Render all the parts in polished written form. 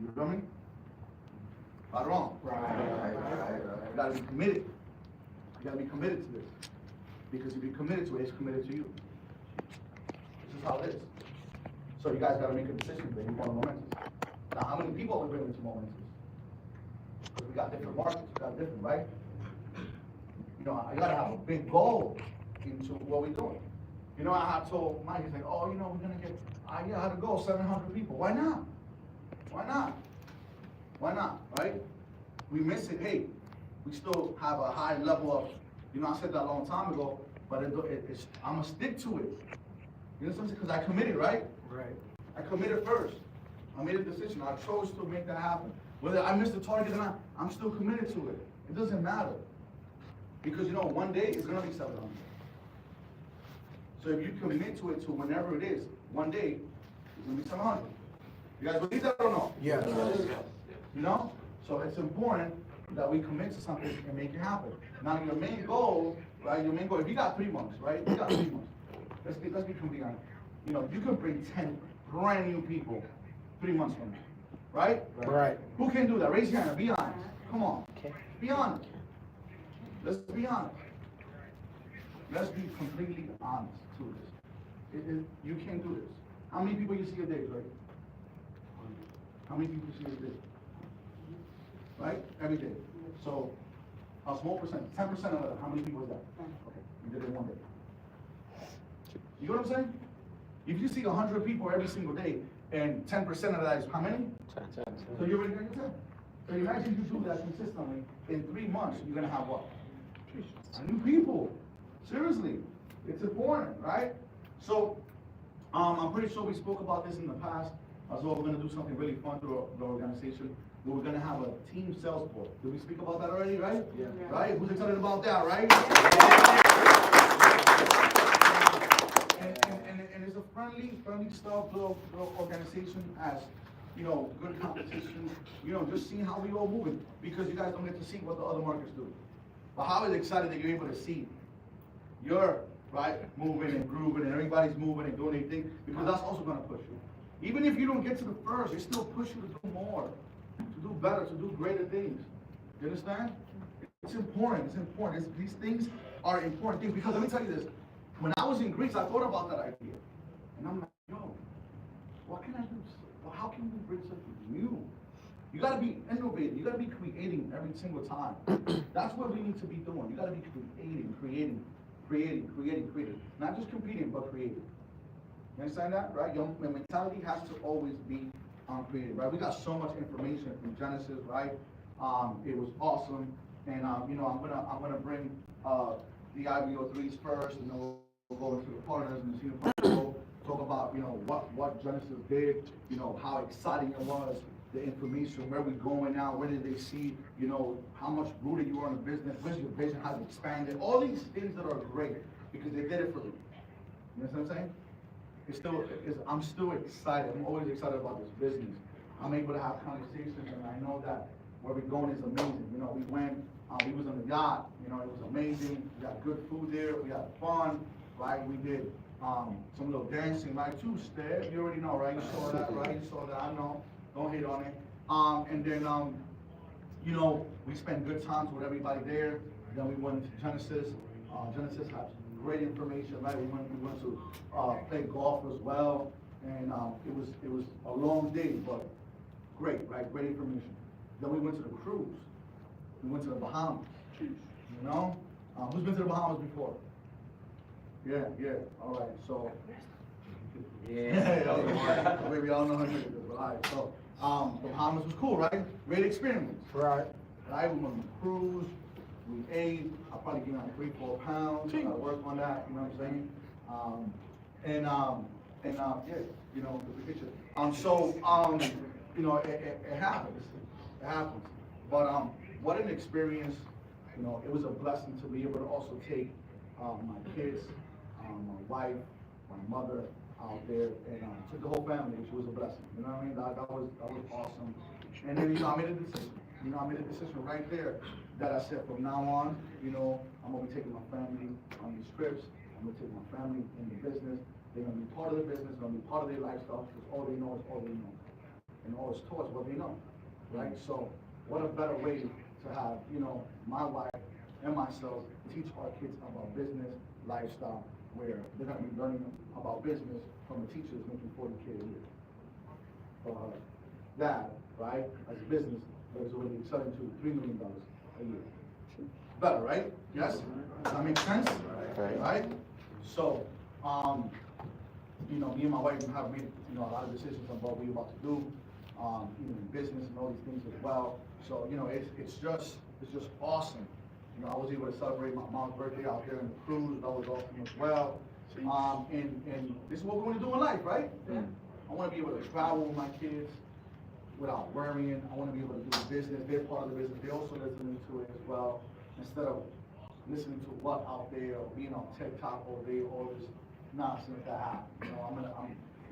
You feel me? Right or wrong? Right. You gotta be committed. You gotta be committed to this. Because if you're committed to it, it's committed to you. This is how it is. So you guys gotta make a decision that you want Momentous. Now, how many people are we bringing to Momentous? Because we got different markets, we got different, right? You know, I gotta have a big goal into what we're doing. You know, I told Mike, he's like, oh, you know, we're gonna get, I had to go 700 people. Why not? Why not? Why not, right? We miss it, hey, we still have a high level of, you know, I said that a long time ago, but I'm gonna stick to it. You know what I'm saying? Because I committed, right? Right. I committed first. I made a decision. I chose to make that happen. Whether I missed the target or not, I'm still committed to it. It doesn't matter. Because, you know, one day it's gonna be 700. So if you commit to it to whenever it is, one day it's gonna be 700. You guys believe that or no? Yeah. You know? So it's important that we commit to something and make it happen. Now your main goal, right? Your main goal, if you got 3 months, right? You got 3 months. Let's be completely honest. You know, you can bring 10 brand new people 3 months from now. Right? Right. Who can do that? Raise your hand. Be honest. Come on. Be honest. Let's be honest. Let's be completely honest to this. You can't do this. How many people you see a day, right? How many people you see a day? Right? Every day. So, a small percent, 10% of that, how many people is that? Okay, you did it one day. You know what I'm saying? If you see 100 people every single day, and 10% of that is how many? 10. So you're already getting 10. So imagine you do that consistently, in 3 months, you're gonna have what? New people. Seriously. It's important, right? So, I'm pretty sure we spoke about this in the past. As well, we're gonna do something really fun through the organization. We're gonna have a team sales board. Did we speak about that already, right? Yeah. Right? Who's excited about that, right? And it's a friendly stuff, little organization as, you know, good competition, you know, just seeing how we all moving, because you guys don't get to see what the other markets do. But how is excited that you're able to see you're, right, moving and grooving and everybody's moving and doing their thing, because that's also gonna push you. Even if you don't get to the first, they still push you to do more, to do better, to do greater things. You understand? It's important, these things are important things, because let me tell you this, when I was in Greece, I thought about that idea. And I'm like, yo, what can I do? Well, how can we bring something new? You gotta be innovative, you gotta be creating every single time. That's what we need to be doing. You gotta be creating. Not just competing, but creating. You understand that, right? Your mentality has to always be creative, right? We got so much information from Genesis, right? It was awesome, and you know, I'm gonna bring the IBO3s first, and then we'll go into the partners and the senior partners. Talk about, you know, what Genesis did, you know, how exciting it was, the information, where we're going now, where did they see, you know, how much rooted you are in the business, where's your vision, how to expand it, all these things that are great, because they did it for me. You know what I'm saying? I'm still excited. I'm always excited about this business. I'm able to have conversations, and I know that where we're going is amazing. You know, we went, we was on the yacht, you know, it was amazing. We got good food there, we had fun, right? We did some little dancing, right? Too, Steph, you already know, right? You saw that, right? You saw that, I know. Don't hate on it. And then, you know, we spent good times with everybody there. Then we went to Genesis. Genesis has great information, right? We went to play golf as well, and it was a long day, but great, right? Great information. Then we went to the cruise. We went to the Bahamas. You know, who's been to the Bahamas before? Yeah. All right. So yeah, maybe y'all know how to do it. All right. So the Bahamas was cool, right? Great experience. Right. Right. We went on the cruise. We ate. I probably gained like 3-4 pounds. I worked on that. You know what I'm saying? Yeah, you know, the picture. You know, it happens. It happens. But what an experience. You know, it was a blessing to be able to also take my kids, my wife, my mother out there, and took the whole family, which was a blessing. You know what I mean? That was awesome. And then, you know, I made a decision. You know, I made a decision right there that I said from now on, you know, I'm gonna be taking my family on these trips. I'm gonna take my family in the business. They're gonna be part of the business, gonna be part of their lifestyle, because all they know is all they know. And all what's taught is what they know, right? So what a better way to have, my wife and myself teach our kids about business, lifestyle, where they're going to be learning about business from the teachers making 40K a year. For her dad, right, as a business, that is already selling to $3 million a year. Better, right? Yes? Does that make sense? Right? So, me and my wife have made, a lot of decisions on what we're about to do, even in business and all these things as well. So, it's just awesome. I was able to celebrate my mom's birthday out there in the cruise. That was awesome as well. And this is what we want to do in life, right? Yeah. I want to be able to travel with my kids without worrying. I want to be able to do the business. They're part of the business. They're also listening to it as well. Instead of listening to what out there or being on TikTok all day, all this nonsense that happens.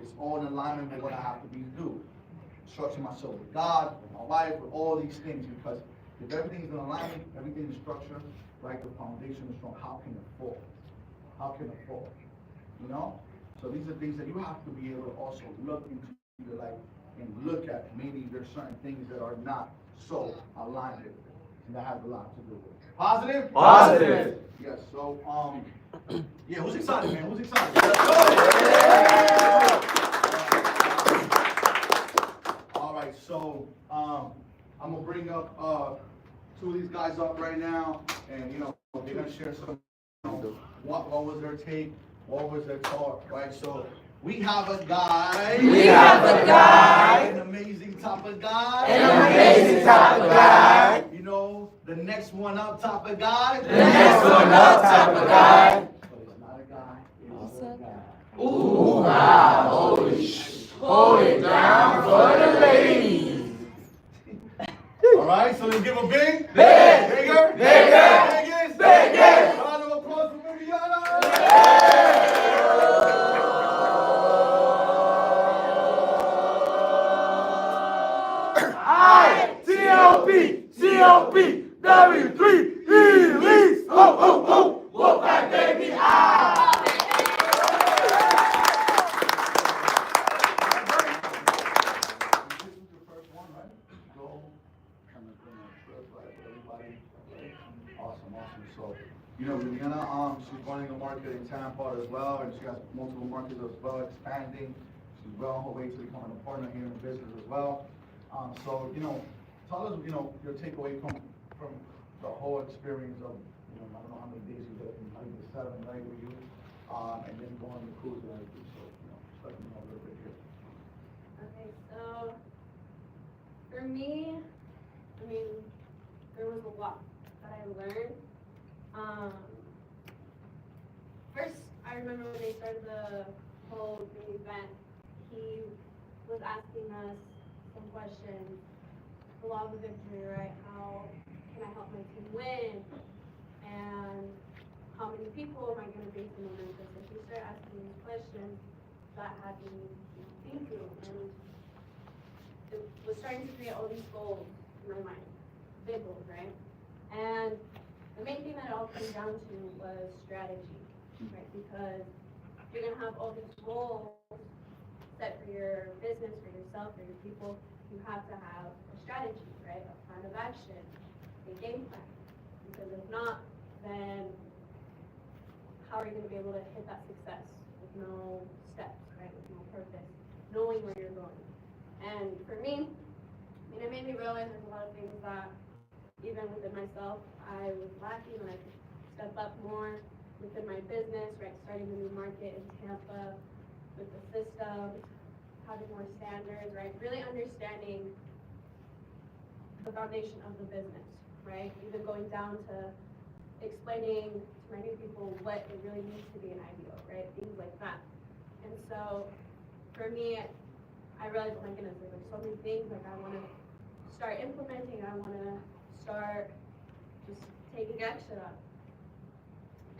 It's all in alignment with what I have to do. Structure myself with God, with my wife, with all these things, because if everything is in alignment, everything is structured, right, the foundation is strong, how can it fall? How can it fall? So these are things that you have to be able to also look into your life and look at. Maybe there's certain things that are not so aligned with it, and that has a lot to do with it. Positive? Positive. Yes, so, yeah, who's excited, man? Who's excited? All right, so, I'm gonna bring up, two of these guys up right now, and, they're gonna share some, what was their take, what was their thought, right? So, we have a guy. An amazing type of guy. The next one up type of guy. But it's not a guy, it's a guy. Ooh, wow, hold it down for the ladies. All right, so let's give a bigger. Round of applause for Viviana. COP, W3, release. Wolf back, baby, This is your first one, right? Go, kind of trip, right, with everybody. Awesome. So, Viviana, she's running a market in Tampa as well, and she has multiple markets as well, expanding. She's well on her way to becoming a partner here in the business as well. So, tell us, your takeaway from the whole experience of, I don't know how many days you did, I think it's 7, right, with you, and then going on the cruise and everything. So, just let me know a little bit here. Okay, so for me, there was a lot that I learned. First, I remember when they started the whole big event, he was asking us some questions. The law of the victory, right? How can I help my team win? And how many people am I going to bring to Memphis? And he started asking these questions that had me thinking, and it was starting to create all these goals in my mind, big goals, right? And the main thing that it all came down to was strategy, right? Because you're going to have all these goals set for your business, for yourself, for your people. You have to have a strategy, right? A plan of action, a game plan. Because if not, then how are you going to be able to hit that success with no steps, right? With no purpose, knowing where you're going. And for me, it made me realize there's a lot of things that even within myself, I was lacking, and I could step up more within my business, right? Starting the new market in Tampa with the systems, having more standards, right? Really understanding the foundation of the business, right? Even going down to explaining to my new people what it really means to be an IBO, right? Things like that. And so for me, I realized, oh my goodness, there's like so many things like I want to start implementing, I want to start just taking action on.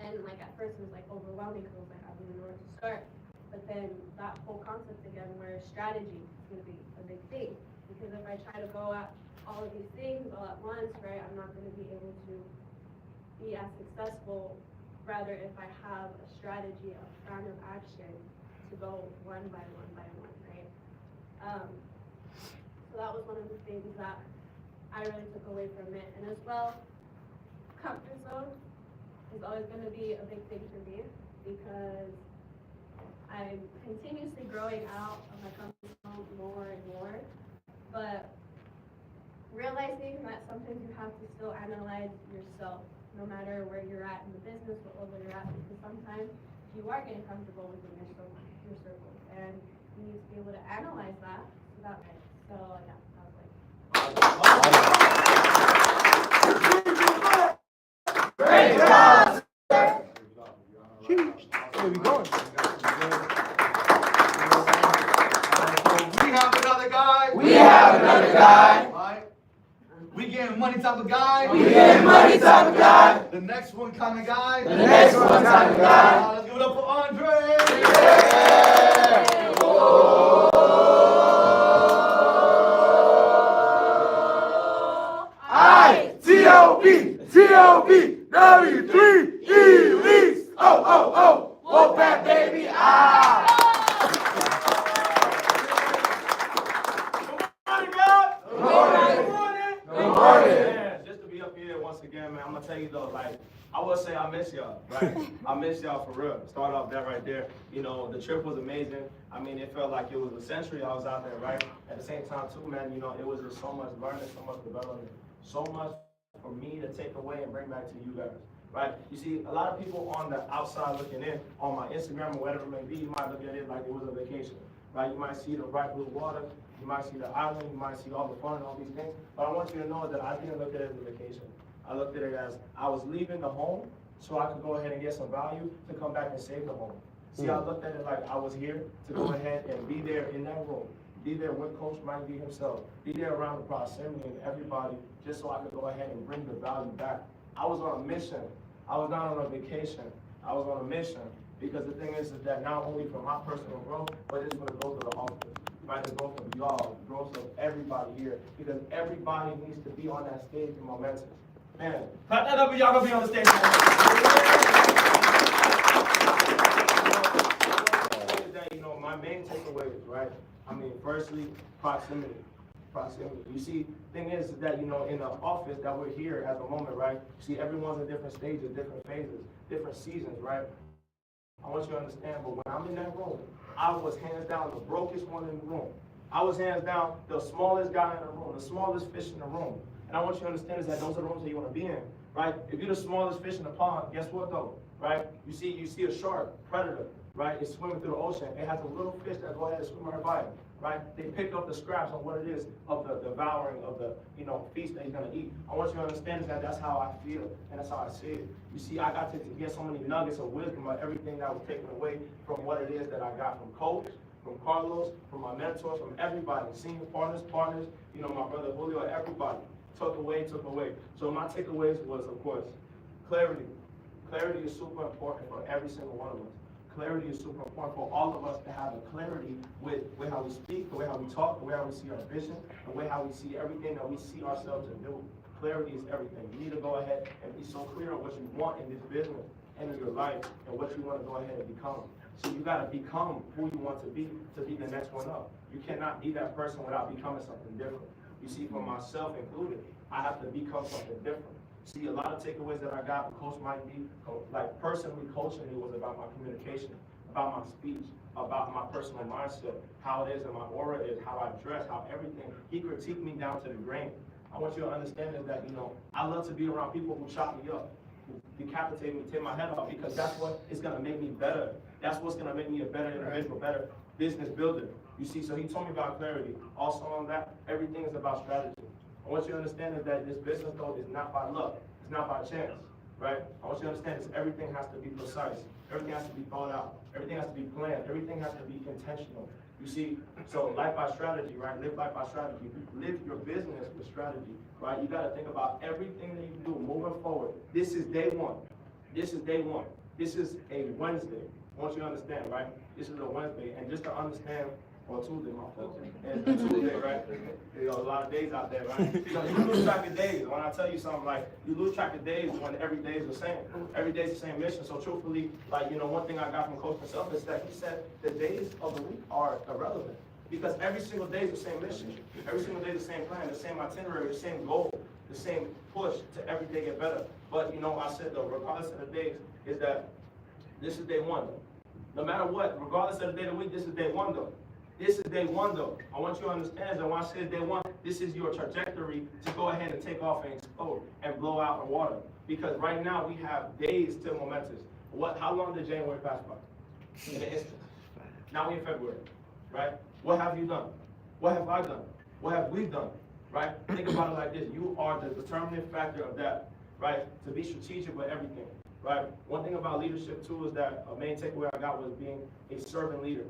And like at first it was like overwhelming because I was like, I don't even know where to start. But then that whole concept again where strategy is going to be a big thing. Because if I try to go at all of these things all at once, right, I'm not going to be able to be as successful. Rather, if I have a strategy, a plan of action to go one by one, right? So that was one of the things that I really took away from it. And as well, comfort zone is always going to be a big thing for me because I'm continuously growing out of my comfort zone more and more. But realizing that sometimes you have to still analyze yourself, no matter where you're at in the business, what level you're at, because sometimes you are getting comfortable within your circles, and you need to be able to analyze that. So yeah, I was like. Great job! Where we going? We have another guy. We have another guy. Right? We getting money type of guy. We getting money type of guy. The next one kind of guy. The next one type of guy. Let's give it up for Andre. I-T-O-B, W3, E-Lease. Oh, oh, oh. Whoop that baby. Ah. Good morning. Man, just to be up here once again, man, I'm gonna tell you though, like, I will say I miss y'all, right? I miss y'all for real. Start off that right there. You know, the trip was amazing. I mean, it felt like it was a century I was out there, right? At the same time too, man, you know, it was just so much learning, so much development, so much for me to take away and bring back to you guys, right? You see, a lot of people on the outside looking in, on my Instagram or whatever it may be, you might look at it like it was a vacation, right? You might see the bright blue water, you might see the island, you might see all the fun and all these things, but I want you to know that I didn't look at it as a vacation. I looked at it as I was leaving the home so I could go ahead and get some value to come back and save the home. See, I looked at it like I was here to go ahead and be there in that room, be there with Coach Mike B himself, be there around the proximity and everybody, just so I could go ahead and bring the value back. I was on a mission. I was not on a vacation. I was on a mission because the thing is that not only for my personal growth, but it's for the growth of the office. Right, the growth of y'all, the growth of everybody here, because everybody needs to be on that stage in momentum. Man, clap that up and y'all gonna be on the stage. You know, my main takeaways, right? I mean, firstly, proximity. Proximity. You see, thing is that, you know, in the office that we're here at the moment, right? You see, everyone's in different stages, different phases, different seasons, right? I want you to understand, but when I'm in that room, I was hands down the brokest one in the room. I was hands down the smallest guy in the room, the smallest fish in the room. And I want you to understand is that those are the rooms that you want to be in, right? If you're the smallest fish in the pond, guess what though, right? You see a shark, predator, right? It's swimming through the ocean. It has a little fish that go ahead and swim right by it, right? They pick up the scraps on what it is of the devouring of the, you know, feast that he's gonna eat. I want you to understand is that that's how I feel and that's how I see it. You see, I got to get so many nuggets of wisdom of everything that was taken away from what it is that I got from Coach, from Carlos, from my mentors, from everybody, senior partners, you know, my brother Julio, everybody. Took away. So my takeaways was, of course, clarity. Clarity is super important for every single one of us. Clarity is super important for all of us to have a clarity with how we speak, the way how we talk, the way how we see our vision, the way how we see everything that we see ourselves to do. Clarity is everything. You need to go ahead and be so clear on what you want in this business and in your life and what you want to go ahead and become. So you got to become who you want to be the next one up. You cannot be that person without becoming something different. You see, for myself included, I have to become something different. See, a lot of takeaways that I got from Coach Mike B, like personally coaching me, was about my communication, about my speech, about my personal mindset, how it is and my aura is, how I dress, how everything. He critiqued me down to the grain. I want you to understand is that, you know, I love to be around people who chop me up, who decapitate me, take my head off, because that's what is going to make me better. That's what's going to make me a better individual, better business builder. You see, so he told me about clarity. Also on that, everything is about strategy. I want you to understand is that this business, though, is not by luck. It's not by chance, right? I want you to understand is everything has to be precise. Everything has to be thought out. Everything has to be planned. Everything has to be intentional. You see, so life by strategy, right? Live life by strategy. Live your business with strategy, right? You got to think about everything that you do moving forward. This is day one. This is day one. This is a Wednesday. I want you to understand, right? This is a Wednesday, and just to understand, or Tuesday, my fault. And it's Tuesday, right? You know, a lot of days out there, right? So you lose track of days. When I tell you something, like, you lose track of days when every day is the same. Every day is the same mission. So truthfully, like, you know, one thing I got from Coach himself is that he said the days of the week are irrelevant. Because every single day is the same mission. Every single day is the same plan, the same itinerary, the same goal, the same push to every day get better. But you know, I said though, regardless of the days, is that this is day one. No matter what, regardless of the day of the week, this is day one though. This is day one though. I want you to understand that when I say day one, this is your trajectory to go ahead and take off and explode and blow out the water. Because right now we have days till momentous. How long did January pass by? In an instant. Now we're in February, right? What have you done? What have I done? What have we done, right? Think about it like this. You are the determining factor of that, right? To be strategic with everything, right? One thing about leadership too is that a main takeaway I got was being a servant leader.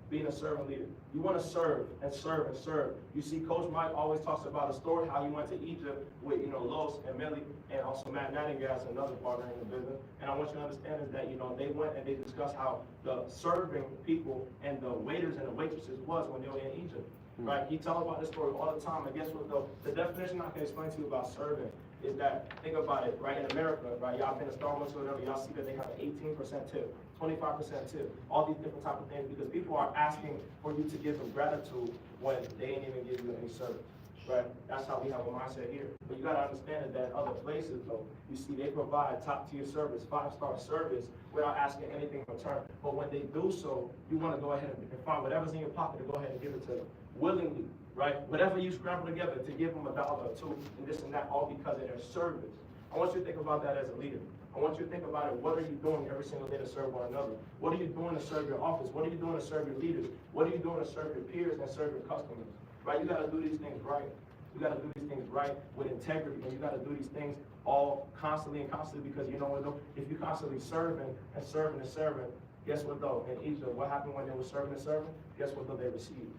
Being a servant leader. You want to serve and serve and serve. You see, Coach Mike always talks about a story how he went to Egypt with, Los and Millie and also Matt Nattingas, another partner in the business. And I want you to understand is that, they went and they discussed how the serving people and the waiters and the waitresses was when they were in Egypt. Right? He tells about this story all the time. And guess what though? The definition I can explain to you about serving is that, think about it, right? In America, right? Y'all been to Starbucks or whatever, y'all see that they have an 18% tip, 25% tip, all these different type of things because people are asking for you to give them gratitude when they ain't even give you any service, right? That's how we have a mindset here. But you gotta understand that in other places though, you see they provide top tier service, 5-star service without asking anything in return. But when they do so, you wanna go ahead and find whatever's in your pocket to go ahead and give it to them willingly. Right? Whatever you scramble together to give them $1 or $2 and this and that, all because of their service. I want you to think about that as a leader. I want you to think about it. What are you doing every single day to serve one another? What are you doing to serve your office? What are you doing to serve your leaders? What are you doing to serve your peers and serve your customers? Right? You got to do these things right. You got to do these things right with integrity, and you got to do these things all constantly and constantly because you know what though? If you're constantly serving and serving and serving, guess what though? In Egypt, what happened when they were serving and serving? Guess what though? They received.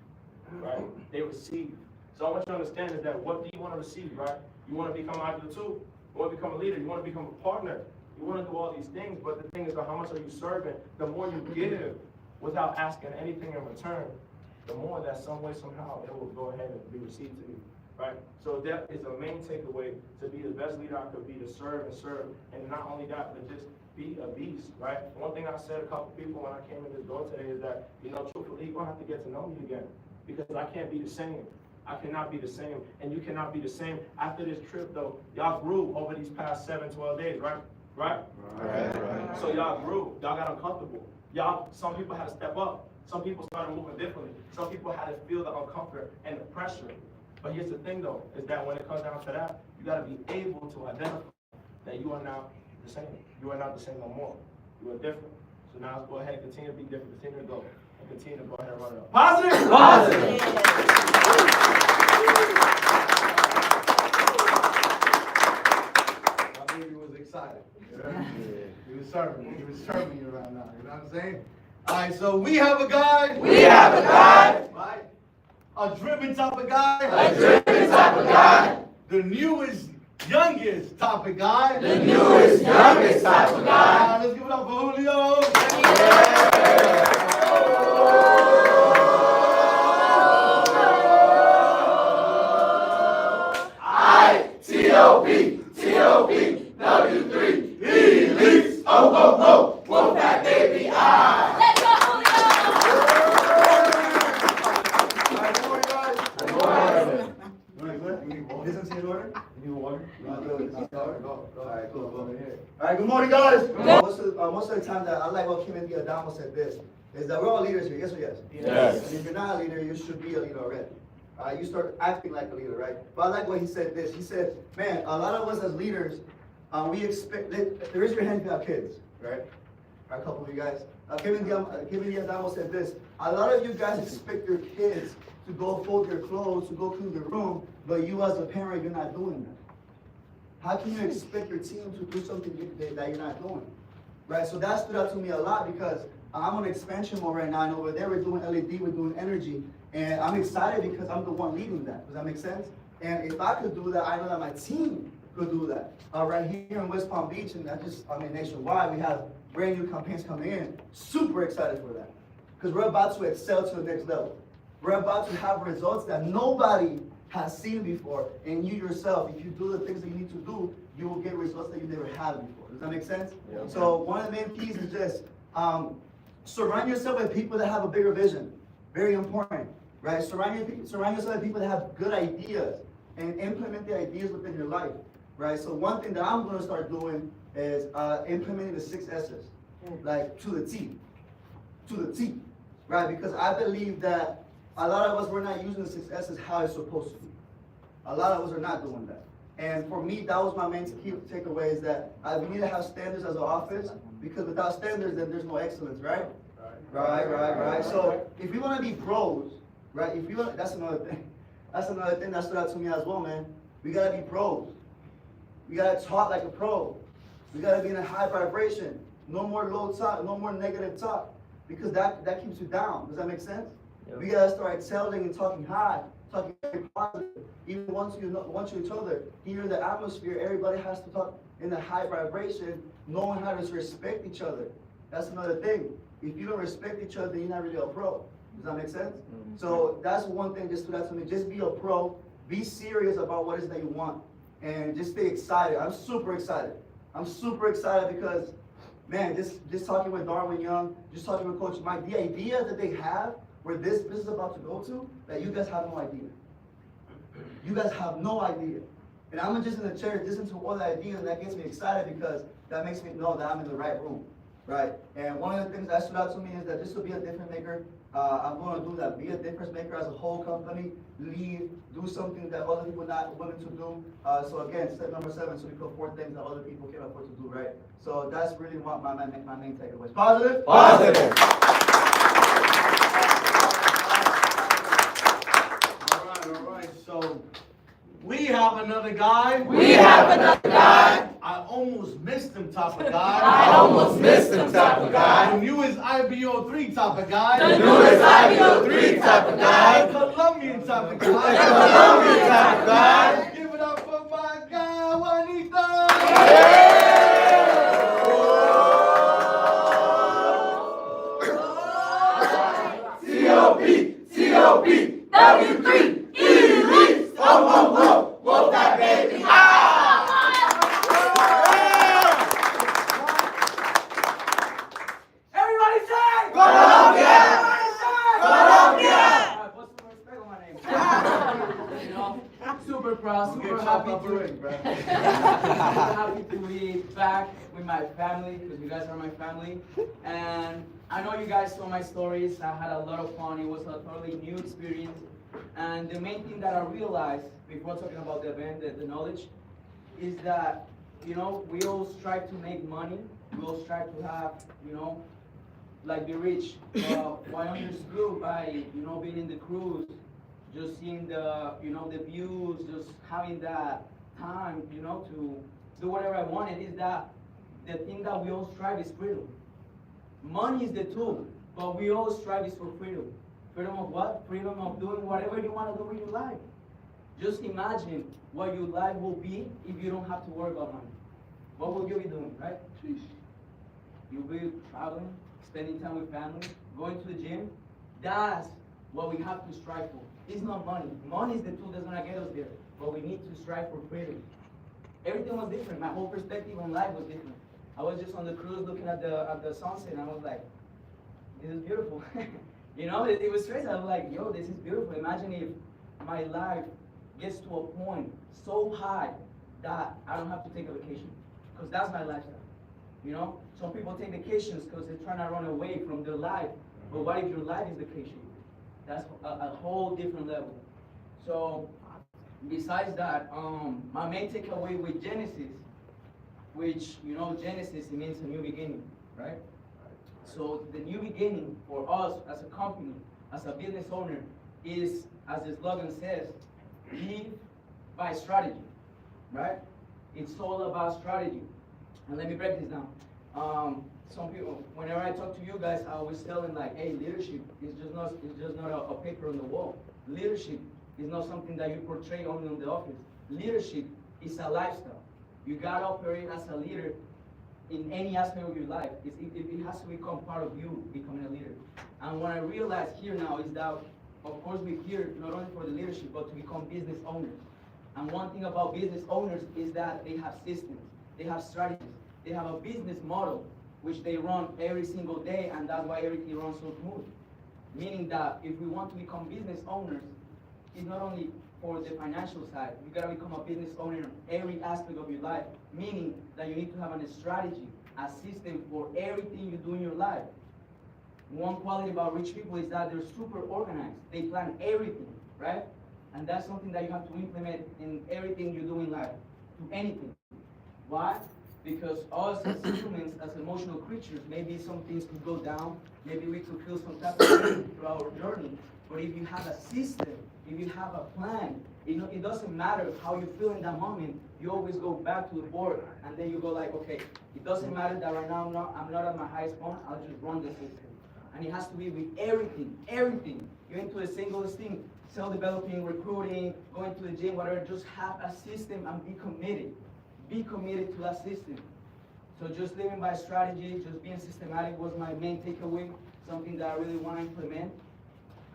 Right? They receive. So I want you to understand is that what do you want to receive, right? You want to become either the two. You want to become a leader. You want to become a partner. You want to do all these things, but the thing is, how much are you serving? The more you give without asking anything in return, the more that some way, somehow, it will go ahead and be received to you, right? So that is a main takeaway to be the best leader I could be, to serve and serve. And not only that, but just be a beast, right? One thing I said to a couple people when I came in this door today is that, truthfully, you're going to have to get to know me again. Because I can't be the same. I cannot be the same. And you cannot be the same. After this trip, though, y'all grew over these past 7-12 days, right? Right? So y'all grew. Y'all got uncomfortable. Some people had to step up. Some people started moving differently. Some people had to feel the uncomfort and the pressure. But here's the thing, though, is that when it comes down to that, you got to be able to identify that you are now the same. You are not the same no more. You are different. So now let's go ahead and continue to be different. Continue to go. And continue to go ahead and run it up. Positive! Positive! My baby was excited. He was serving you right now. You know what I'm saying? All right, so we have a guy. We have a guy. Right? A driven type of guy. A driven type of guy. The newest, youngest type of guy. The newest, youngest type of guy. Let's give it up for Julio. T.O.P. T.O.P. W3 Elise. Oh. Whoop that baby. Let's go, Alright, good morning, guys. Most of the time that I like what Timothy Adamo said this, is that we're all leaders here, yes or yes? Yes. And if you're not a leader, you should be a leader already. You start acting like a leader, right? But I like what he said this. He said, man, a lot of us as leaders, we expect, raise your hand if you have kids, right? A couple of you guys. Kevin Adamo said this, a lot of you guys expect your kids to go fold their clothes, to go clean their room, but you as a parent, you're not doing that. How can you expect your team to do something that you're not doing? Right, so that stood out to me a lot because I'm on expansion mode right now, and over there we're doing LED, we're doing energy, and I'm excited because I'm the one leading that. Does that make sense? And if I could do that, I know that my team could do that. Right here in West Palm Beach, and nationwide, we have brand new campaigns coming in. Super excited for that. Because we're about to excel to the next level. We're about to have results that nobody has seen before. And you yourself, if you do the things that you need to do, you will get results that you never had before. Does that make sense? Yeah. So one of the main keys is just surround yourself with people that have a bigger vision. Very important. right? Surround yourself with people that have good ideas and implement the ideas within your life, right? So one thing that I'm gonna start doing is implementing the 6 S's, like to the T, right? Because I believe that a lot of us, we're not using the 6 S's how it's supposed to be. A lot of us are not doing that. And for me, that was my main key takeaway, is that we need to have standards as an office, because without standards, then there's no excellence, right? Right. So if you want to be pros, right? That's another thing. That's another thing that stood out to me as well, man. We gotta be pros. We gotta talk like a pro. We gotta be in a high vibration. No more low talk. No more negative talk, because that keeps you down. Does that make sense? Yep. We gotta start excelling and talking high, talking very positive. Even once you each other, here in the atmosphere, everybody has to talk in a high vibration, knowing how to respect each other. That's another thing. If you don't respect each other, you're not really a pro. Does that make sense? Mm-hmm. So that's one thing that stood out to me. Just be a pro. Be serious about what it is that you want, and just stay excited. I'm super excited. I'm super excited because, man, just talking with Darwin Young, just talking with Coach Mike, the idea that they have where this business is about to go to, that you guys have no idea. You guys have no idea. And I'm just in the chair listening to all the ideas, and that gets me excited because that makes me know that I'm in the right room, right? And one of the things that stood out to me is that this will be a difference maker. I'm going to do that. Be a difference maker as a whole company. Lead. Do something that other people are not willing to do. So again, step number 7, so we put 4 things that other people can't afford to do, right? So that's really what my main takeaways. Positive? Positive. All right. So we have another guy. We have another guy. I almost missed him, type of guy. I almost missed him, type of guy. The newest IBO 3 type of guy. The newest IBO 3 type of guy. The Colombian type of guy. The Colombian type of guy. Let's give it up for my guy, Juanito. T.O.P. W3 Elite. Oh, whoop that baby. Everybody say! Colombia! Alright, put some respect on my name. You know, super proud, super happy to be back with my family, because you guys are my family. And I know you guys saw my stories. I had a lot of fun. It was a totally new experience. And the main thing that I realized before talking about the event, the knowledge, is that, you know, we all strive to make money. We all strive to have, you know, like be rich. What I understood by, you know, being in the cruise, just seeing the, you know, the views, just having that time, you know, to do whatever I wanted, is that the thing that we all strive is freedom. Money is the tool, but we all strive is for freedom. Freedom of what? Freedom of doing whatever you want to do with your life. Just imagine what your life will be if you don't have to worry about money. What will you be doing, right? You'll be traveling, spending time with family, going to the gym. That's what we have to strive for. It's not money. Money is the tool that's gonna get us there. But we need to strive for freedom. Everything was different. My whole perspective on life was different. I was just on the cruise looking at the sunset, and I was like, this is beautiful. You know, it was crazy. I was like, yo, this is beautiful. Imagine if my life gets to a point so high that I don't have to take a vacation, because that's my lifestyle. You know, some people take vacations because they're trying to run away from their life. But what if your life is vacation? That's a whole different level. So besides that, my main takeaway with Genesis, which, you know, Genesis, it means a new beginning, right? So the new beginning for us as a company, as a business owner, is, as the slogan says, live by strategy, right? It's all about strategy. And let me break this down. Some people, whenever I talk to you guys, I always tell them like, hey, leadership is just not a paper on the wall. Leadership is not something that you portray only in the office. Leadership is a lifestyle. You gotta operate as a leader in any aspect of your life. It has to become part of you becoming a leader. And what I realize here now is that, of course, we're here not only for the leadership, but to become business owners. And one thing about business owners is that they have systems, they have strategies, they have a business model which they run every single day, and that's why everything runs so smooth. Meaning that if we want to become business owners, it's not only for the financial side. You gotta become a business owner in every aspect of your life. Meaning that you need to have a strategy, a system for everything you do in your life. One quality about rich people is that they're super organized. They plan everything, right? And that's something that you have to implement in everything you do in life, to anything. Why? Because us as humans, as emotional creatures, maybe some things could go down, maybe we could feel some type of pain throughout our journey. But if you have a system, if you have a plan, it doesn't matter how you feel in that moment, you always go back to the board, and then you go like, okay, it doesn't matter that right now I'm not at my highest point, I'll just run the system. And it has to be with everything. You're into the singlest thing, self-developing, recruiting, going to the gym, whatever, just have a system and be committed. Be committed to that system. So just living by strategy, just being systematic was my main takeaway, something that I really want to implement,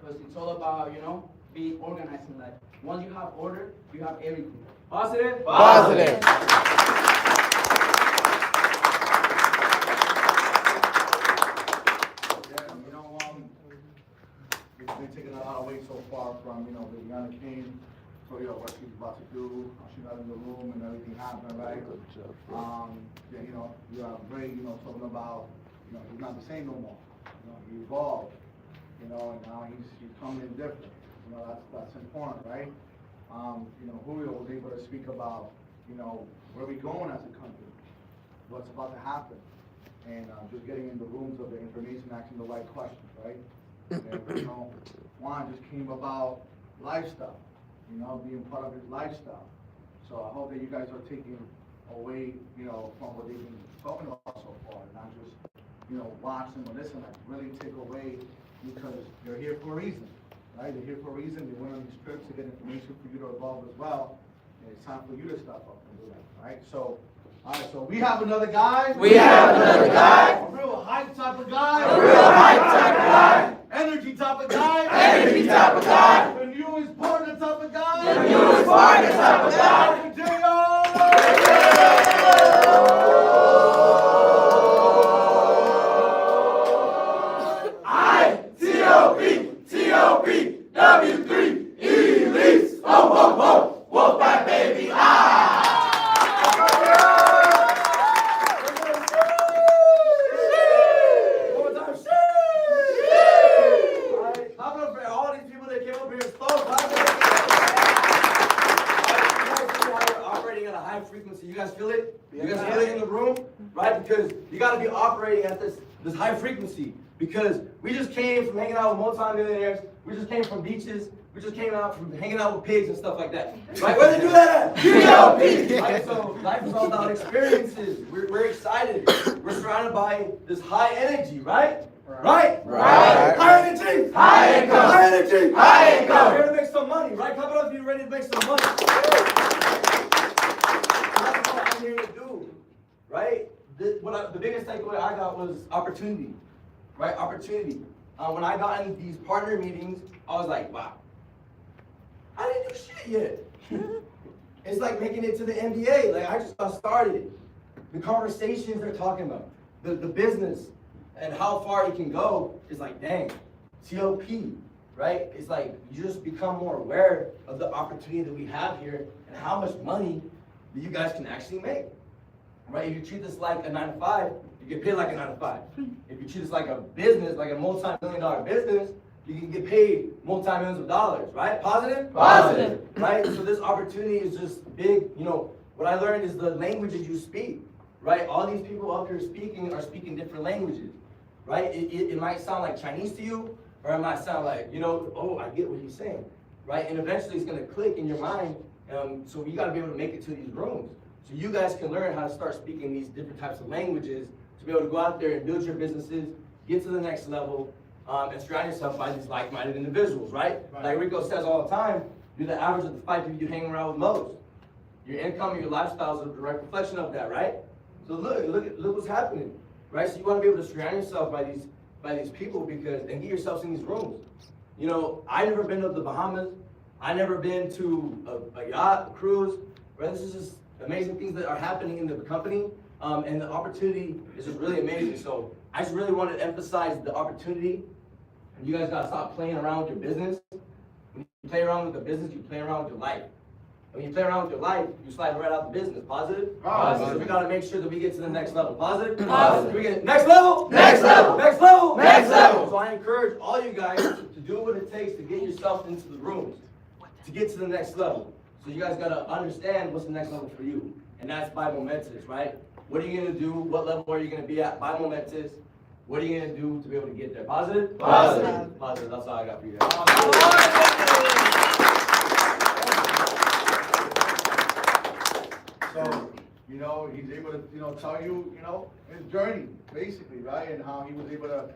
because it's all about, being organized in life. Once you have order, you have everything. Positive? Positive. We've been taking a lot away so far from, Viviana came, so, what she's about to do, she got in the room and everything happened, right? You have Ray, talking about, he's not the same no more. He evolved, and now he's coming in different. That's important, right? Julio was able to speak about, where we going as a country, what's about to happen, and just getting in the rooms of the information, asking the right questions, right? And, Juan just came about lifestyle, being part of his lifestyle. So I hope that you guys are taking away, from what they've been talking about so far, not just, watch them or listen, like really take away, because they're here for a reason, right? They're here for a reason. They went on these trips to get information for you to evolve as well. And it's time for you to step up and do that, right? So, all right, so we have another guy. We have another guy. A real hype type of guy. A real hype type of guy. Energy type of guy. Energy type of guy. The newest partner type of guy. The newest partner type of guy. I-T-O-P, T-O-P, W3, Elise, ho, ho, ho, Wolfpack baby, All these people that came up here and spoke, operating at a high frequency. You guys feel it? You guys feel it in the room? Right? Because you got to be operating at this high frequency. Because we just came from hanging out with multi-millionaires. We just came from beaches. We just came out from hanging out with pigs and stuff like that. Right? Where they do that at? T.O.P. Right? So life is all about experiences. We're excited. We're surrounded by this high energy, right? Right? Right. High energy. High income. High energy. High income. We're here to make some money, right? Clap it up if you're ready to make some money. That's what I'm here to do, right? The biggest takeaway I got was opportunity, right? Opportunity. When I got in these partner meetings, I was like, wow, I didn't do shit yet. It's like making it to the NBA. Like, I just got started. The conversations they're talking about, the business, and how far it can go is like, dang, TOP, right? It's like you just become more aware of the opportunity that we have here and how much money that you guys can actually make, right? If you treat this like a 9-to-5, you get paid like a 9-to-5. If you treat this like a business, like a multi-million-dollar business, you can get paid multi-millions of dollars, right? Positive? Positive. Right? So this opportunity is just big. What I learned is the languages you speak, right? All these people up here speaking are speaking different languages, right? It might sound like Chinese to you, or it might sound like, oh, I get what he's saying, right? And eventually it's gonna click in your mind, so you gotta be able to make it to these rooms. So you guys can learn how to start speaking these different types of languages to be able to go out there and build your businesses, get to the next level, and surround yourself by these like-minded individuals, right? Like Rico says all the time, you're the average of the 5 people you hang around with most. Your income and your lifestyle is a direct reflection of that, right? So look what's happening, right? So you want to be able to surround yourself by these people and get yourselves in these rooms. I never been to the Bahamas. I never been to a yacht, a cruise, right? This is just amazing things that are happening in the company, and the opportunity is just really amazing. So I just really wanted to emphasize the opportunity You guys gotta stop playing around with your business. When you play around with the business, you play around with your life. When you play around with your life, you slide right out the business. Positive? Positive. So we gotta make sure that we get to the next level. Positive? Positive. We get next level? Next level. Next level? Next level. So I encourage all you guys to do what it takes to get yourself into the rooms, to get to the next level. So you guys gotta understand what's the next level for you. And that's by momentous, right? What are you gonna do? What level are you gonna be at by momentous? What are you gonna do to be able to get there? Positive? Positive. Positive. That's all I got for you guys. So, you know, he's able to, you know, tell you, you know, his journey, basically, right? And how he was able to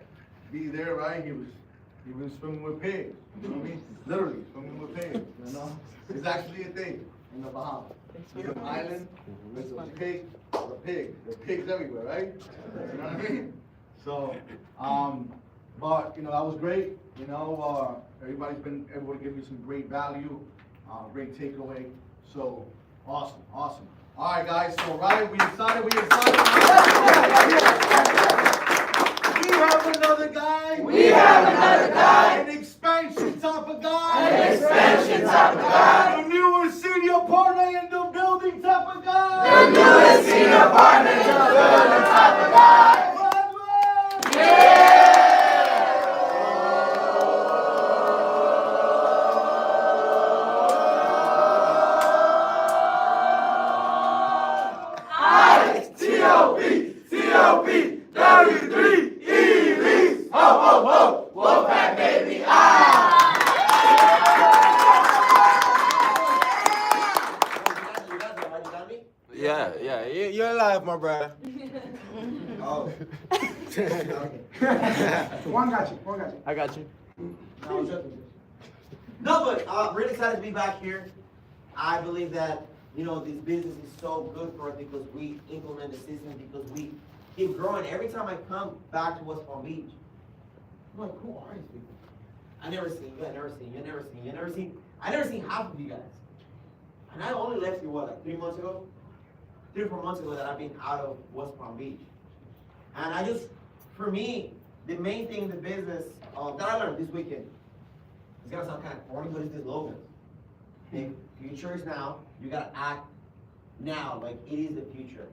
be there, right? He was swimming with pigs, you know what I mean? Literally, swimming with pigs, you know? It's actually a thing in the Bahamas. It's an island, there's a pig, there's pigs everywhere, right? You know what I mean? So, but, you know, that was great, you know, everybody's been able to give you some great value, great takeaway, so, awesome, awesome. All right, guys, so, right, we excited. We have another guy. An expansion type of guy. The newest senior partner in the building type of guy. T.O.P. W3 Elise. Ho, ho, ho. Wolfpack, baby. Ah. Yeah. You're alive, my brother. Oh. One got you. I got you. No, but really excited to be back here. I believe that, you know, this business is so good for us because we implement the system, because we keep growing. Every time I come back to West Palm Beach, I'm like, who are these people? I never seen you, I never seen half of you guys. And I only left here, what, like 3 months ago? 3 or 4 months ago that I've been out of West Palm Beach. And I just, for me, the main thing in the business that I learned this weekend, it's gonna sound kind of corny, but it's the slogan. The future is now. You gotta act now, like it is the future.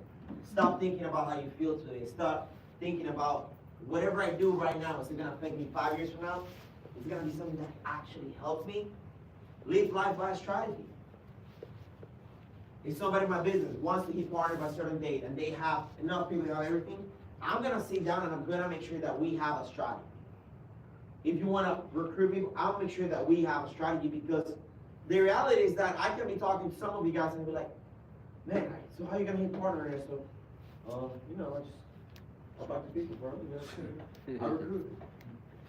Stop thinking about how you feel today. Stop thinking about whatever I do right now, is it gonna affect me 5 years from now? Is it gonna be something that actually helps me? Live life by strategy. If somebody in my business wants to hit partner by a certain date and they have enough people to have everything, I'm gonna sit down and I'm gonna make sure that we have a strategy. If you wanna recruit people, I'll make sure that we have a strategy, because the reality is that I can be talking to some of you guys and be like, man, so how are you gonna hit partner here? So, you know, I talk to people, bro. You know, I recruit.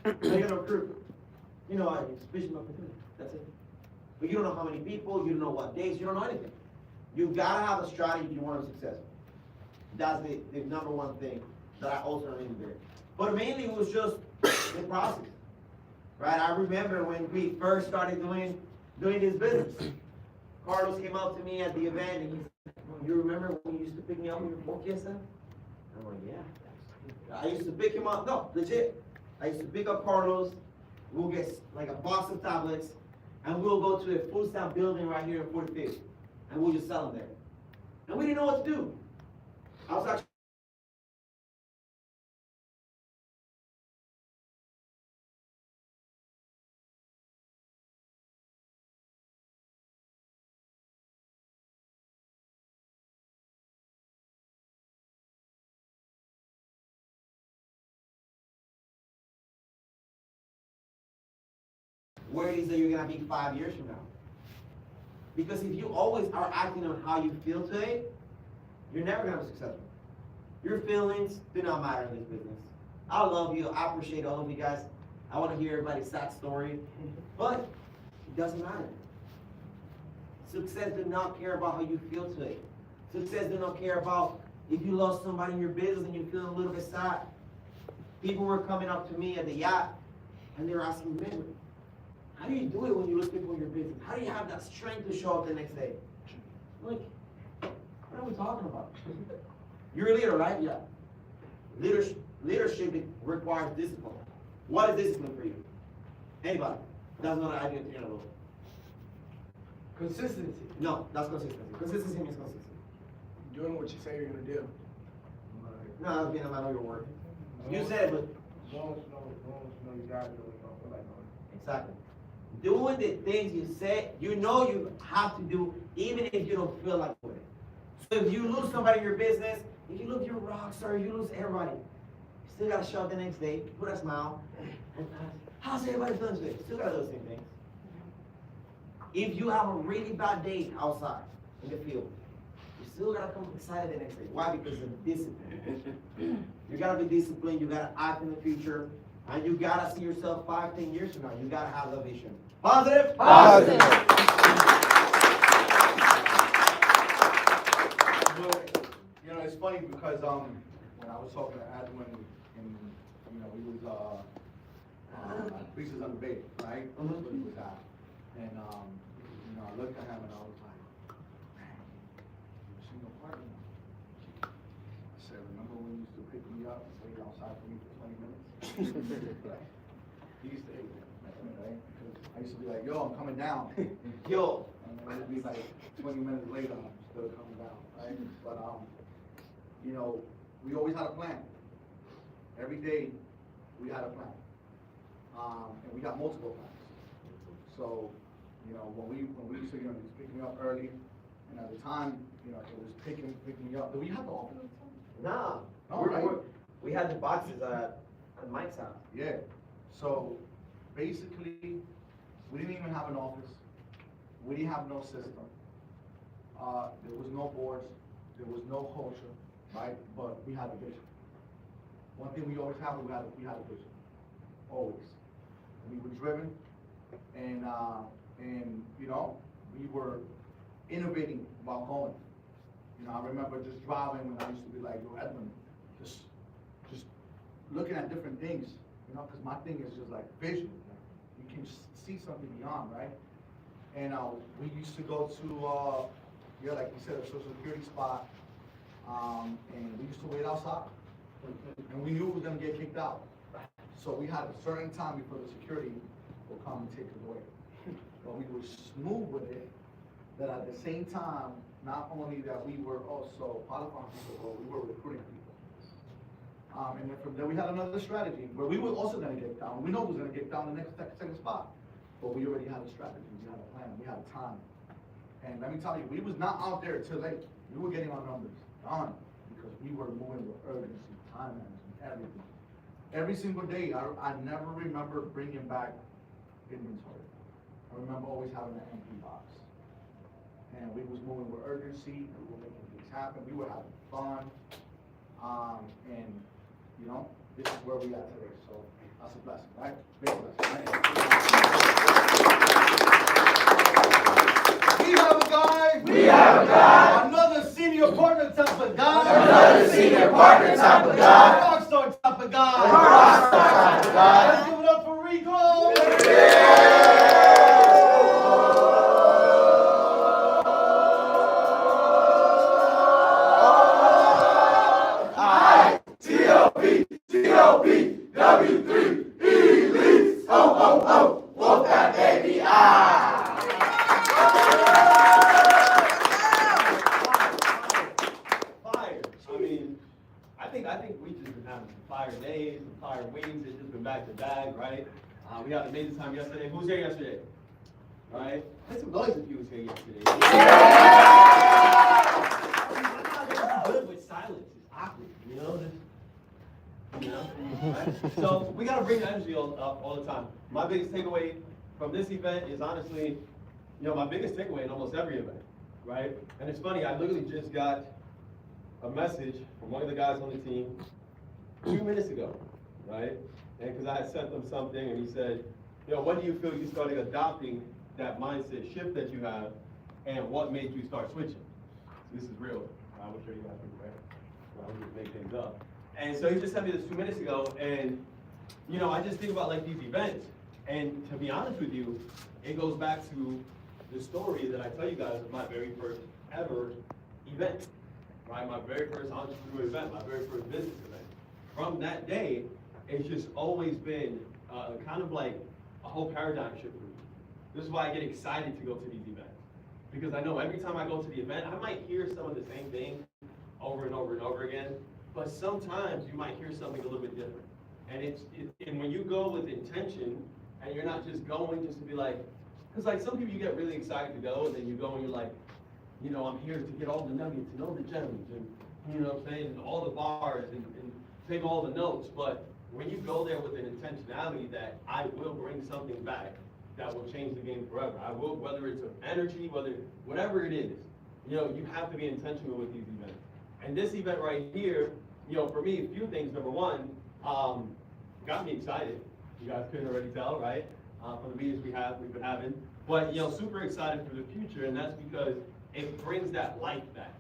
How you gonna recruit? You know, I vision opportunity. That's it. But you don't know how many people, you don't know what days, you don't know anything. You've gotta have a strategy if you want to be successful. That's the number one thing that I also learned there. But mainly it was just the process. Right? I remember when we first started doing this business. Carlos came up to me at the event and he said, you remember when you used to pick me up in your Ford Fiesta? I'm like, yeah. I used to pick him up, no, legit. I used to pick up Carlos, we'll get like a box of tablets, and we'll go to a food stamp building right here in 45th, and we'll just sell them there. And we didn't know what to do. I was actually where it is that you're gonna be 5 years from now. Because if you always are acting on how you feel today, you're never gonna be successful. Your feelings do not matter in this business. I love you, I appreciate all of you guys. I wanna hear everybody's sad story, but it doesn't matter. Success does not care about how you feel today. Success does not care about if you lost somebody in your business and you're feeling a little bit sad. People were coming up to me at the yacht and they were asking me, how do you do it when you lose people in your business? How do you have that strength to show up the next day? I'm like, what are we talking about? You're a leader, right? Yeah. Leadership requires discipline. What is discipline for you? Anybody. That's not an ideal entertainer role. Consistency. No, that's consistency. Consistency means consistency. Doing what you say you're gonna do. No, that's being a man of your word. You said it, but As long as you know you got it, you don't feel like doing it. exactly. Doing the things you said, you know you have to do, even if you don't feel like doing it. So if you lose somebody in your business, if you lose your rock star, if you lose everybody, you still gotta show up the next day, put a smile, and ask, how's everybody doing today? Still gotta do the same things. If you have a really bad day outside in the field, you still gotta come excited the next day. Why? Because of discipline. You gotta be disciplined, you gotta act in the future, and you gotta see yourself 5-10 years from now. You gotta have the vision. Positive? Positive. You know, it's funny because when I was talking to Edwin, and you know, he was Pieces on the Bay, right? That's what he was at. And you know, I looked at him and I was like, man, you're a single partner now. I said, remember when you used to pick me up and wait outside for me for 20 minutes? He used to hate that, right? Because I used to be like, yo, I'm coming down. Yo. And then it'd be like 20 minutes later, I'm still coming down, right? But you know, we always had a plan. Every day, we had a plan. And we got multiple plans. So, you know, when we used to, you know, he was picking me up early, and at the time, you know, it was picking me up. Do we have the office at the time? Nah. No, right? We had the boxes at Mike's house. Yeah. So, basically, we didn't even have an office. We didn't have no system. There was no boards. There was no culture, right? But we had a vision. One thing we always had, we had a vision. Always. We were driven, and you know, we were innovating while going. You know, I remember just driving when I used to be like, yo, Edwin, just looking at different things, you know, because my thing is just like vision. Like, you can see something beyond, right? And we used to go to, yeah, like you said, a social security spot, and we used to wait outside, and we knew we were gonna get kicked out. So we had a certain time before the security will come and take it away. But we were smooth with it, that at the same time, not only that we were also qualifying people, but we were recruiting people. And then from there, we had another strategy where we were also gonna get down. We know we was gonna get down the next second spot, but we already had a strategy, we had a plan, we had a time. And let me tell you, we was not out there till late. We were getting our numbers done because we were moving with urgency, time management, everything. Every single day, I never remember bringing back inventory. I remember always having an empty box. And we was moving with urgency, we were making things happen, we were having fun. And, you know, this is where we are today, so that's a blessing, right? Big blessing, right? We have a guy! We have a guy! Another senior partner type of guy! Another senior partner type of guy! Rockstar type of guy! Rockstar type of guy! Let's give it up for Rico! I-T-O-P, T-O-P, W3, Elise, oh, Wolfpack baby, Fire. I mean, I think we just been having some fire days, some fire weeks. It's just been back to back, right? We had an amazing time yesterday. Who was here yesterday? All right. Make some noise if you was here yesterday. It's good with silence. It's awkward, you know. Right? So we gotta bring the energy all the time. My biggest takeaway from this event is honestly, my biggest takeaway in almost every event, right? And it's funny, I literally just got a message from one of the guys on the team 2 minutes ago, right? And because I had sent them something, and he said, when do you feel you started adopting that mindset shift that you have, and what made you start switching? So this is real. I will show you guys real quick. I will just make things up. And so he just sent me this 2 minutes ago, and I just think about like these events, and to be honest with you, it goes back to the story that I tell you guys of my very first ever event, right? My very first entrepreneur event, my very first business event. From that day, it's just always been kind of like a whole paradigm shift for me. This is why I get excited to go to these events. Because I know every time I go to the event, I might hear some of the same thing over and over and over again, but sometimes you might hear something a little bit different. And when you go with intention, and you're not just going just to be like, because like some people you get really excited to go, and then you go and you're like, you know, I'm here to get all the nuggets and all the gems, and you know what I'm saying, and all the bars, and take all the notes. But when you go there with an intentionality that I will bring something back that will change the game forever. I will, whether it's of energy, whatever it is, you know, you have to be intentional with these events. And this event right here, you know, for me, a few things. Number one, got me excited. You guys couldn't already tell, right? From the meetings we've been having. But, you know, super excited for the future, and that's because it brings that life back,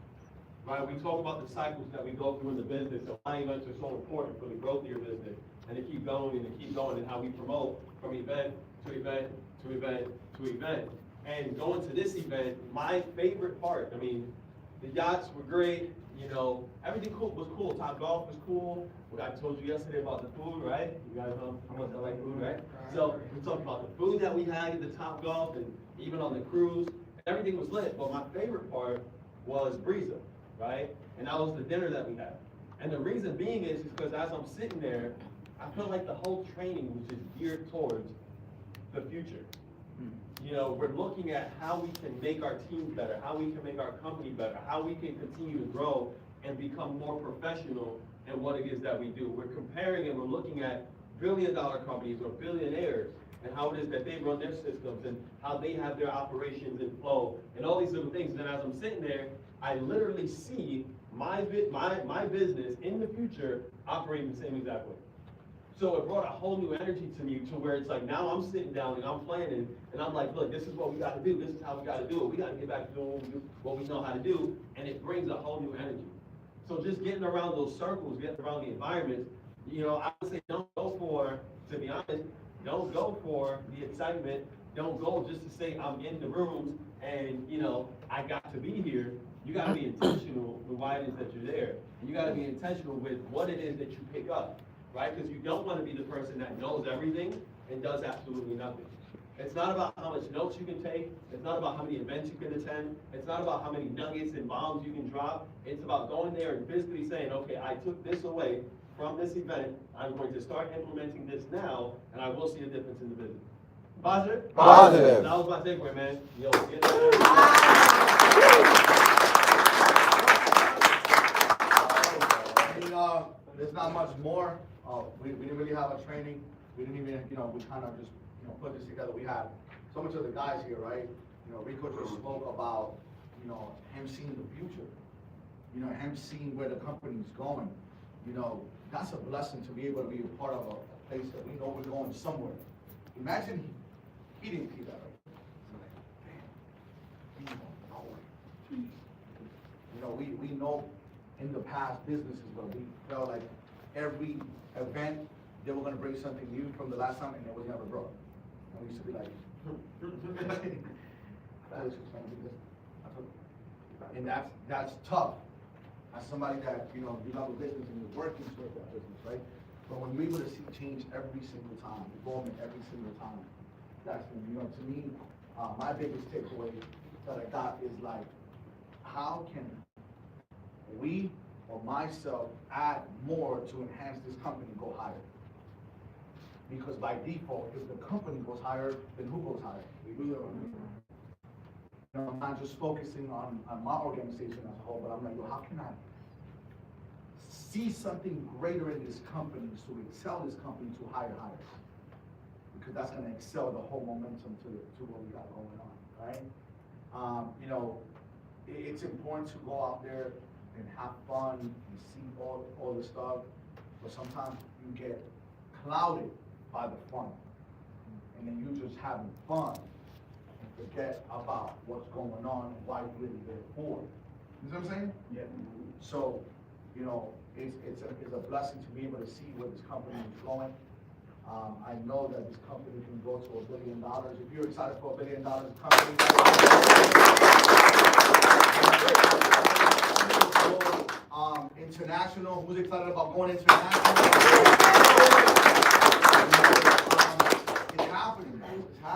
right? We talk about the cycles that we go through in the business, and why events are so important for the growth of your business, and to keep going and to keep going, and how we promote from event to event to event to event. And going to this event, my favorite part, I mean, the yachts were great, you know, everything was cool. Top Golf was cool. What I told you yesterday about the food, right? You guys know how much I like food, right? So we talked about the food that we had at the Top Golf and even on the cruise. Everything was lit, but my favorite part was Breeza, right? And that was the dinner that we had. And the reason being is because as I'm sitting there, I feel like the whole training was just geared towards the future. You know, we're looking at how we can make our teams better, how we can make our company better, how we can continue to grow and become more professional in what it is that we do. We're comparing and we're looking at billion-dollar companies or billionaires and how it is that they run their systems and how they have their operations in flow and all these little things. And as I'm sitting there, I literally see my business in the future operating the same exact way. So it brought a whole new energy to me to where it's like now I'm sitting down and I'm planning and I'm like, look, this is what we got to do. This is how we got to do it. We got to get back to doing what we know how to do. And it brings a whole new energy. So just getting around those circles, getting around the environments, you know, I would say don't go for, to be honest, don't go for the excitement. Don't go just to say I'm in the rooms and, you know, I got to be here. You got to be intentional with why it is that you're there. And you got to be intentional with what it is that you pick up. Right? Because you don't want to be the person that knows everything and does absolutely nothing. It's not about how much notes you can take. It's not about how many events you can attend. It's not about how many nuggets and bombs you can drop. It's about going there and physically saying, okay, I took this away from this event. I'm going to start implementing this now, and I will see a difference in the business. Positive? Positive. That was my takeaway, man. Yo, get There's not much more. We didn't really have a training. We didn't even, you know, we kind of just, you know, put this together. We had so much of the guys here, right? You know, Rico just spoke about, you know, him seeing the future. You know, him seeing where the company's going. You know, that's a blessing to be able to be a part of a place that we know we're going somewhere. Imagine he didn't see that, right? He's like, damn, he's going nowhere. You know, we know in the past businesses where we felt like every event they were gonna bring something new from the last time and it was never brought. And we used to be like, that is just gonna be this. And that's tough. As somebody that, you know, you love a business and you're working towards that business, right? But when you're able to see change every single time, involvement every single time, that's, you know, to me, my biggest takeaway that I got is like, how can we or myself add more to enhance this company go higher? Because by default, if the company goes higher, then who goes higher? We do. You know, I'm not just focusing on my organization as a whole, but I'm like, well, how can I see something greater in this company to excel this company to higher heights? Because that's gonna excel the whole momentum to what we got going on, right? You know, it's important to go out there and have fun and see all the stuff, but sometimes you get clouded by the fun, and then you just having fun and forget about what's going on and why you're really there for. You know what I'm saying? Yeah. So, you know, it's a blessing to be able to see where this company is going. I know that this company can go to $1 billion. If you're excited for $1 billion company, international. Who's excited about going international? It's happening.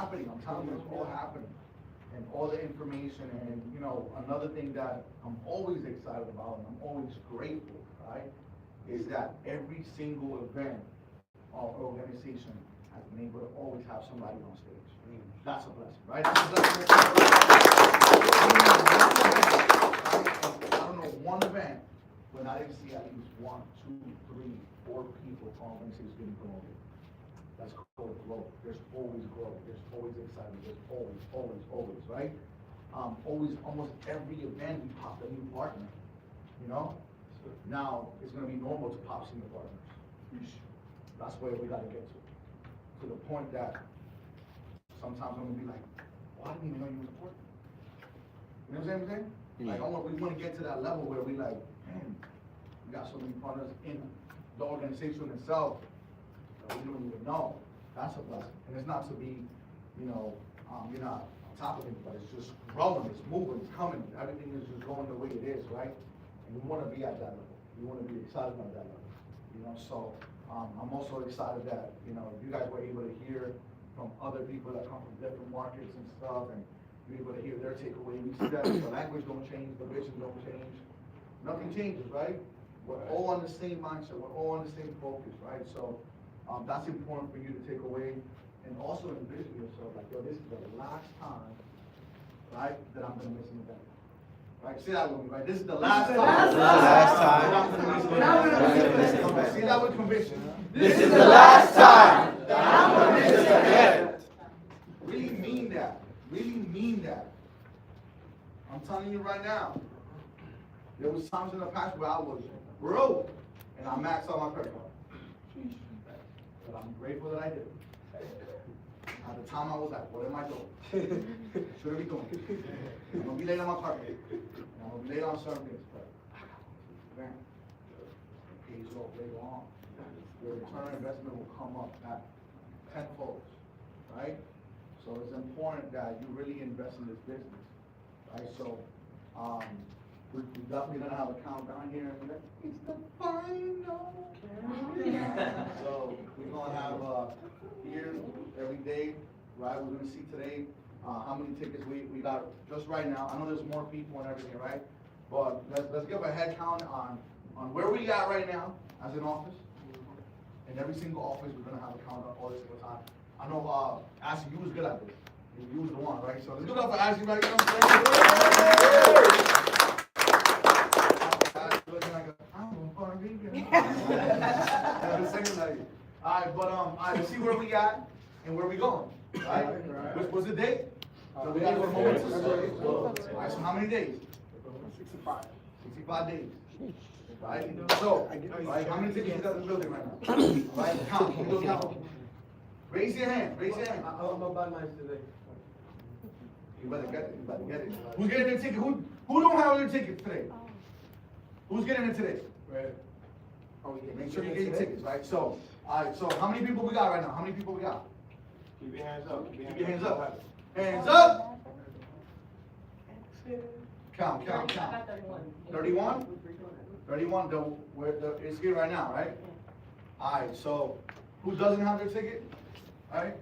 happening, I'm telling you, it's all happening. And all the information, and, you know, another thing that I'm always excited about, and I'm always grateful, right, is that every single event our organization has been able to always have somebody on stage. That's a blessing, right? That's a blessing. I don't know one event when I didn't see at least 1, 2, 3, 4 people from organizations getting promoted. That's called growth. There's always growth. There's always excitement. There's always, right? Always, almost every event we pop a new partner, you know? Now, it's gonna be normal to pop senior partners. That's where we gotta get to the point that sometimes I'm gonna be like, well, I didn't even know you was important. You know what I'm saying? Like, we wanna get to that level where we like, man, we got so many partners in the organization itself that we don't even know. That's a blessing. And it's not to be, you know, you're not on top of it, but it's just growing, it's moving, it's coming. Everything is just going the way it is, right? And we wanna be at that level. We wanna be excited about that level, you know? So, I'm also excited that, you know, you guys were able to hear from other people that come from different markets and stuff, and you're able to hear their takeaway. We see that the language don't change, the vision don't change, nothing changes, right? We're all on the same mindset, we're all on the same focus, right? So, that's important for you to take away, and also envision yourself like, yo, this is the last time, right, that I'm gonna miss an event. Right, say that with me, right? This is the last time. Last time. Say that with conviction. This is the last time that I'm gonna miss an event. Really mean that. Really mean that. I'm telling you right now. There was times in the past where I was broke and I maxed out my credit card. But I'm grateful that I did. At the time I was like, what am I doing? Should I be doing? I'm gonna be late on my car payment. I'm gonna be late on certain things, but man, it pays off later on. Your return on investment will come up at tenfold, right? So it's important that you really invest in this business, right? So, we're definitely gonna have a countdown here. It's the final. So we're gonna have here every day, right? We're gonna see today how many tickets we got just right now. I know there's more people and everything, right? But let's give a head count on where we got right now as an office. In every single office, we're gonna have a countdown all this single time. I know Ashley, you was good at this. You was the one, right? So let's give it up for Ashley, right? You know what I'm saying? Alright, but let's see where we at and where we going, right? What's the date? So we got a moment. Alright, so how many days? 65. 65 days. Right? So, right, how many tickets you got in the building right now? Right, count, count. Raise your hand, raise your hand. I'm gonna buy mine today. You better get it, you better get it. Who's getting their ticket? Who don't have their tickets today? Who's getting it today? Right. Make sure you get your tickets, right? So, alright, so how many people we got right now? How many people we got? Keep your hands up. Keep your hands up. Hands up! Count. 31? 31, it's here right now, right? Alright, so who doesn't have their ticket? Alright?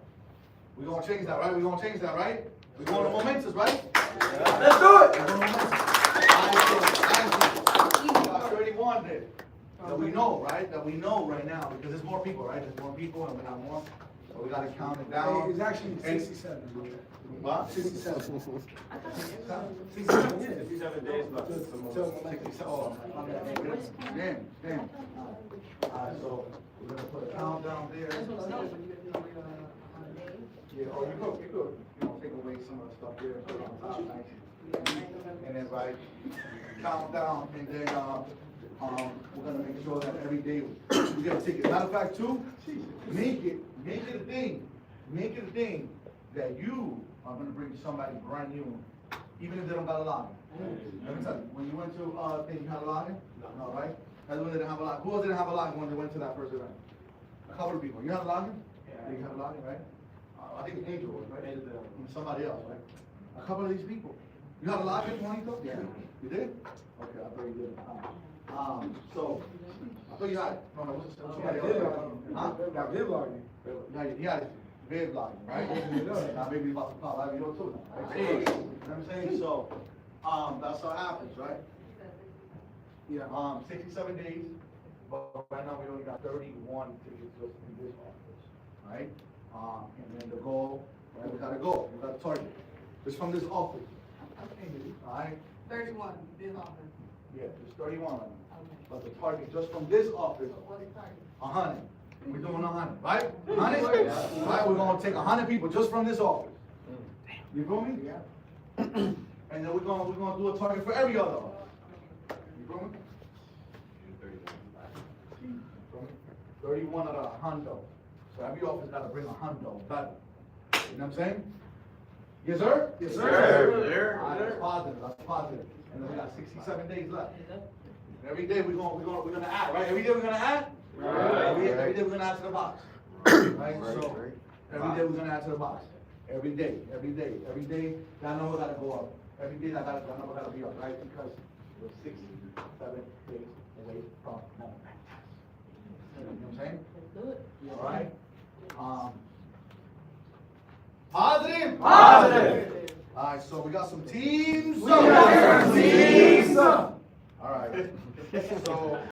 We're gonna change that, right? We're gonna change that, right? We're going to Momentous, right? Let's do it! We're going to Momentous. Alright, so 31 there. That we know, right? That we know right now, because there's more people, right? There's more people and we have more. So we gotta count it down. It's actually 67. What? 67. 67? 67 days left. 67. Oh, damn. Alright, so we're gonna put a countdown there. Yeah, oh, you could. You know, take away some of the stuff there and put it on top, nice. And then, right, countdown, and then, we're gonna make sure that every day we get a ticket. Matter of fact, too, make it a thing that you are gonna bring somebody brand new, even if they don't got a login. Let me tell you, when you went to, thing, you had a login? No, right? That's when they didn't have a login. Who else didn't have a login when they went to that first event? A couple of people. You had a login? Yeah. You had a login, right? I think Angel was, right? And somebody else, right? A couple of these people. You had a login, Juanito? Yeah. You did? Okay, I thought you did. So, I thought you had it. No, it was somebody else. Huh? Got him logging. Yeah, he had it. Big vlogging, right? Now baby about to pop live video too now, right? You know what I'm saying? So, that's how it happens, right? Yeah. 67 days, but right now we only got 31 tickets just in this office, right? And then the goal, right, we got a goal, we got a target. It's from this office, all right? 31, this office. Yeah, there's 31 of them. Okay. But the target just from this office, What is target? 100. We're doing 100, right? 100? Right, we're gonna take 100 people just from this office. You feel me? Yeah. And then we're gonna do a target for every other office. You feel me? 31 of the hundo. So every office gotta bring a hundo better. You know what I'm saying? Yes, sir? Yes, sir. All right, that's positive, that's positive. And then we got 67 days left. Every day we're gonna add, right? Every day we're gonna add? Right. Every day we're gonna add to the box. Right? So, every day we're gonna add to the box. Every day. That number gotta go up. Every day that number gotta be up, right? Because we're 67 days away from home. You know what I'm saying? All right? Positive? Positive. All right, so we got some teams. We got some teams. All right. So